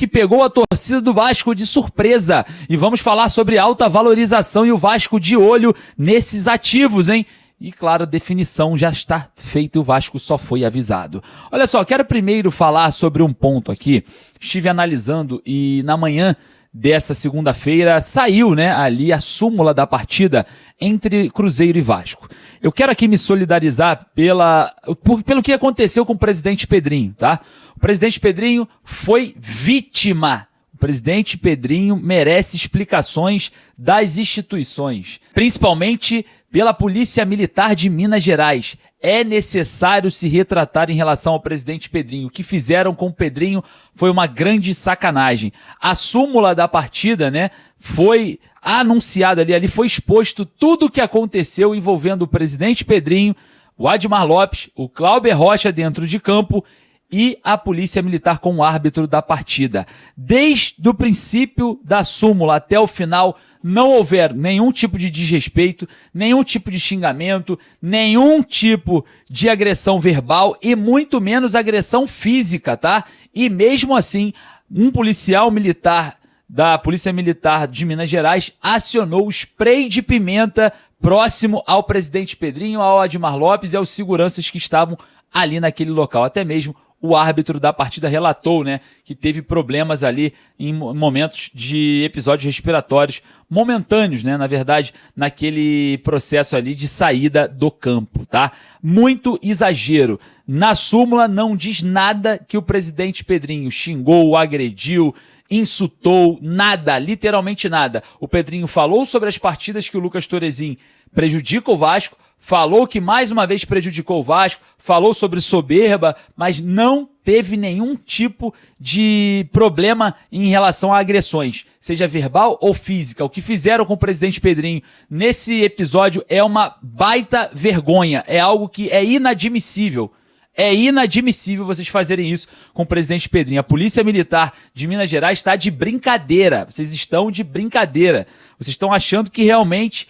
que pegou a torcida do Vasco de surpresa. E vamos falar sobre alta valorização e o Vasco de olho nesses ativos, hein? E, claro, a definição já está feita e o Vasco só foi avisado. Olha só, quero primeiro falar sobre um ponto aqui. Estive analisando e na manhã dessa segunda-feira saiu, né, ali a súmula da partida entre Cruzeiro e Vasco. Eu quero aqui me solidarizar pelo que aconteceu com o presidente Pedrinho, tá? O presidente Pedrinho foi vítima. O presidente Pedrinho merece explicações das instituições, principalmente pela Polícia Militar de Minas Gerais. É necessário se retratar em relação ao presidente Pedrinho. O que fizeram com o Pedrinho foi uma grande sacanagem. A súmula da partida, né, foi anunciada ali foi exposto tudo o que aconteceu envolvendo o presidente Pedrinho, o Admar Lopes, o Cláudio Rocha dentro de campo e a Polícia Militar com o árbitro da partida. Desde o princípio da súmula até o final, não houver nenhum tipo de desrespeito, nenhum tipo de xingamento, nenhum tipo de agressão verbal e muito menos agressão física, tá? E mesmo assim, um policial militar da Polícia Militar de Minas Gerais acionou o spray de pimenta próximo ao presidente Pedrinho, ao Admar Lopes e aos seguranças que estavam ali naquele local. Até mesmo o árbitro da partida relatou, né, que teve problemas ali em momentos de episódios respiratórios momentâneos, né, na verdade, naquele processo ali de saída do campo, tá? Muito exagero. Na súmula não diz nada que o presidente Pedrinho xingou, agrediu, insultou, nada, literalmente nada. O Pedrinho falou sobre as partidas que o Lucas Torezin prejudica o Vasco, falou que mais uma vez prejudicou o Vasco, falou sobre soberba, mas não teve nenhum tipo de problema em relação a agressões, seja verbal ou física. O que fizeram com o presidente Pedrinho nesse episódio é uma baita vergonha, é algo que é inadmissível. É inadmissível vocês fazerem isso com o presidente Pedrinho. A Polícia Militar de Minas Gerais está de brincadeira. Vocês estão de brincadeira. Vocês estão achando que realmente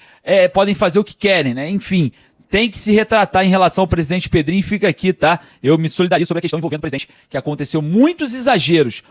podem fazer o que querem, né? Enfim, tem que se retratar em relação ao presidente Pedrinho e fica aqui, tá? Eu me solidarizo sobre a questão envolvendo o presidente, que aconteceu muitos exageros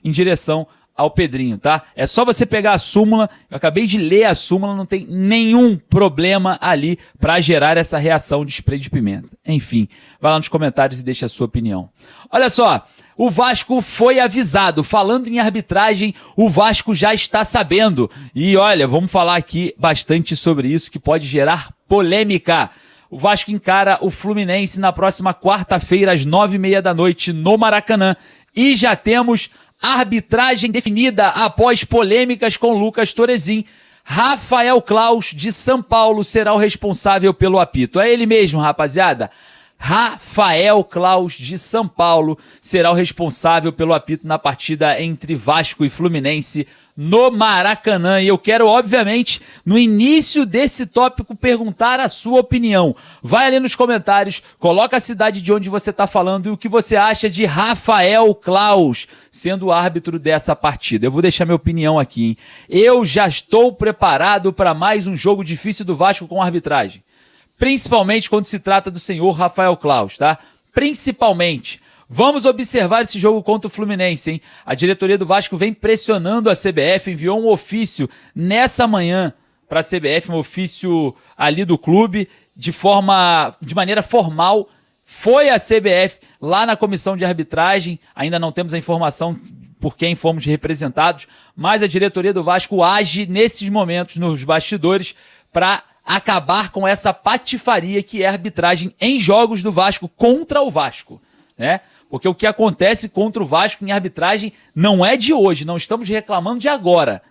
em direção ao Pedrinho, tá? É só você pegar a súmula, eu acabei de ler a súmula, não tem nenhum problema ali pra gerar essa reação de spray de pimenta. Enfim, vai lá nos comentários e deixa a sua opinião. Olha só, o Vasco foi avisado. Falando em arbitragem, o Vasco já está sabendo. E olha, vamos falar aqui bastante sobre isso que pode gerar polêmica. O Vasco encara o Fluminense na próxima quarta-feira às 9h30 da noite no Maracanã. E já temos arbitragem definida após polêmicas com Lucas Torezin. Rafael Claus, de São Paulo, será o responsável pelo apito. É ele mesmo, rapaziada. Rafael Claus, de São Paulo, será o responsável pelo apito na partida entre Vasco e Fluminense no Maracanã. E eu quero, obviamente, no início desse tópico, perguntar a sua opinião. Vai ali nos comentários, coloca a cidade de onde você está falando e o que você acha de Rafael Claus sendo o árbitro dessa partida. Eu vou deixar minha opinião aqui, hein? Eu já estou preparado para mais um jogo difícil do Vasco com arbitragem. Principalmente quando se trata do senhor Rafael Claus, tá? Principalmente. Vamos observar esse jogo contra o Fluminense, hein? A diretoria do Vasco vem pressionando a CBF, enviou um ofício nessa manhã para a CBF, um ofício ali do clube, de maneira formal. Foi a CBF lá na comissão de arbitragem, ainda não temos a informação por quem fomos representados, mas a diretoria do Vasco age nesses momentos nos bastidores para acabar com essa patifaria que é a arbitragem em jogos do Vasco contra o Vasco, né? Porque o que acontece contra o Vasco em arbitragem não é de hoje, não estamos reclamando de agora.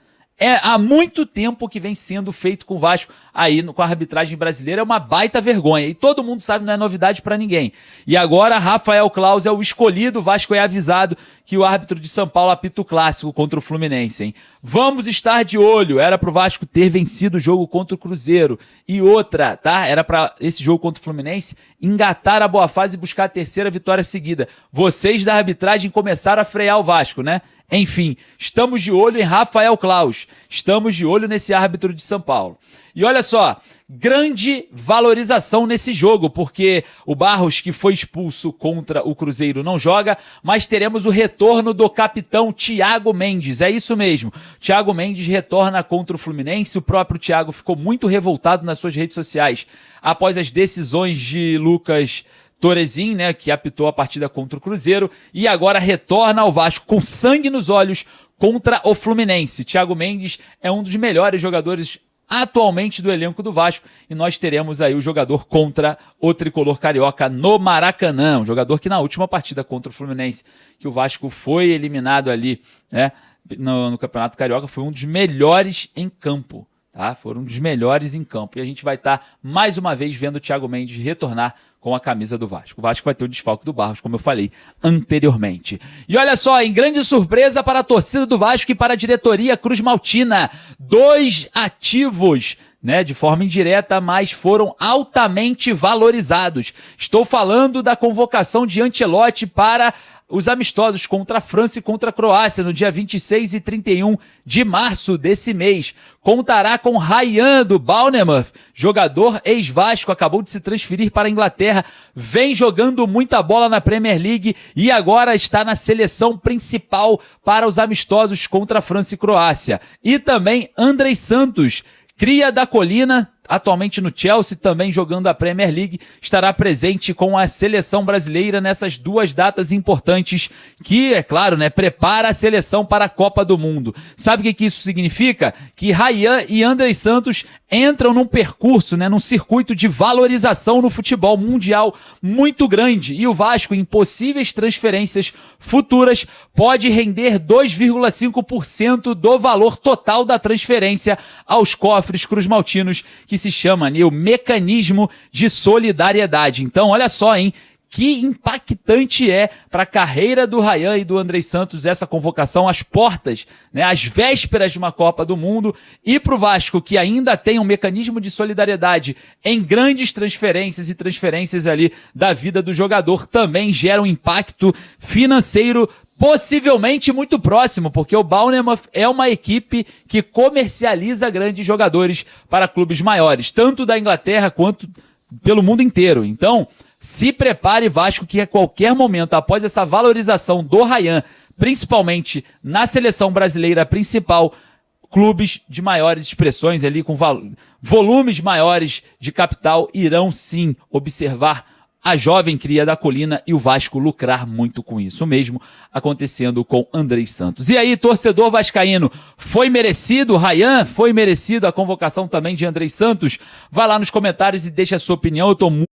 É há muito tempo que vem sendo feito com o Vasco aí com a arbitragem brasileira, é uma baita vergonha. E todo mundo sabe, não é novidade pra ninguém. E agora Rafael Claus é o escolhido, o Vasco é avisado que o árbitro de São Paulo apita o clássico contra o Fluminense, hein? Vamos estar de olho, era pro Vasco ter vencido o jogo contra o Cruzeiro. E outra, tá? Era pra esse jogo contra o Fluminense engatar a boa fase e buscar a terceira vitória seguida. Vocês da arbitragem começaram a frear o Vasco, né? Enfim, estamos de olho em Rafael Claus, estamos de olho nesse árbitro de São Paulo. E olha só, grande valorização nesse jogo, porque o Barros, que foi expulso contra o Cruzeiro, não joga, mas teremos o retorno do capitão Thiago Mendes, é isso mesmo. Thiago Mendes retorna contra o Fluminense, o próprio Thiago ficou muito revoltado nas suas redes sociais após as decisões de Lucas Torezin, né, que apitou a partida contra o Cruzeiro, e agora retorna ao Vasco com sangue nos olhos contra o Fluminense. Thiago Mendes é um dos melhores jogadores atualmente do elenco do Vasco, e nós teremos aí o jogador contra o tricolor carioca no Maracanã, um jogador que na última partida contra o Fluminense, que o Vasco foi eliminado ali, né, no Campeonato Carioca, foi um dos melhores em campo, tá? Foram um dos melhores em campo, e a gente vai estar mais uma vez vendo o Thiago Mendes retornar com a camisa do Vasco. O Vasco vai ter o desfalque do Barros, como eu falei anteriormente. E olha só, em grande surpresa para a torcida do Vasco e para a diretoria Cruz Maltina, 2 ativos, né, de forma indireta, mas foram altamente valorizados. Estou falando da convocação de Ancelotti para os amistosos contra a França e contra a Croácia no dia 26 e 31 de março desse mês. Contará com Ryan do Bournemouth, jogador ex-Vasco, acabou de se transferir para a Inglaterra, vem jogando muita bola na Premier League e agora está na seleção principal para os amistosos contra a França e Croácia. E também Andrei Santos, cria da Colina, atualmente no Chelsea, também jogando a Premier League, estará presente com a seleção brasileira nessas 2 datas importantes que, é claro, né, prepara a seleção para a Copa do Mundo. Sabe o que isso significa? Que Ryan e Andrei Santos entram num percurso, né, num circuito de valorização no futebol mundial muito grande, e o Vasco, em possíveis transferências futuras, pode render 2,5% do valor total da transferência aos cofres cruzmaltinos, que se chama, né, o mecanismo de solidariedade. Então, olha só, hein? Que impactante é para a carreira do Ryan e do Andrei Santos essa convocação às portas, né, às vésperas de uma Copa do Mundo, e para o Vasco, que ainda tem um mecanismo de solidariedade em grandes transferências e transferências ali da vida do jogador, também gera um impacto financeiro possivelmente muito próximo, porque o Bournemouth é uma equipe que comercializa grandes jogadores para clubes maiores, tanto da Inglaterra quanto pelo mundo inteiro. Então, se prepare, Vasco, que a qualquer momento, após essa valorização do Ryan, principalmente na seleção brasileira principal, clubes de maiores expressões ali, com volumes maiores de capital, irão sim observar a jovem cria da Colina e o Vasco lucrar muito com isso. O mesmo acontecendo com Andrei Santos. E aí, torcedor vascaíno, foi merecido o Ryan? Foi merecido a convocação também de Andrei Santos? Vai lá nos comentários e deixa a sua opinião. Eu tô muito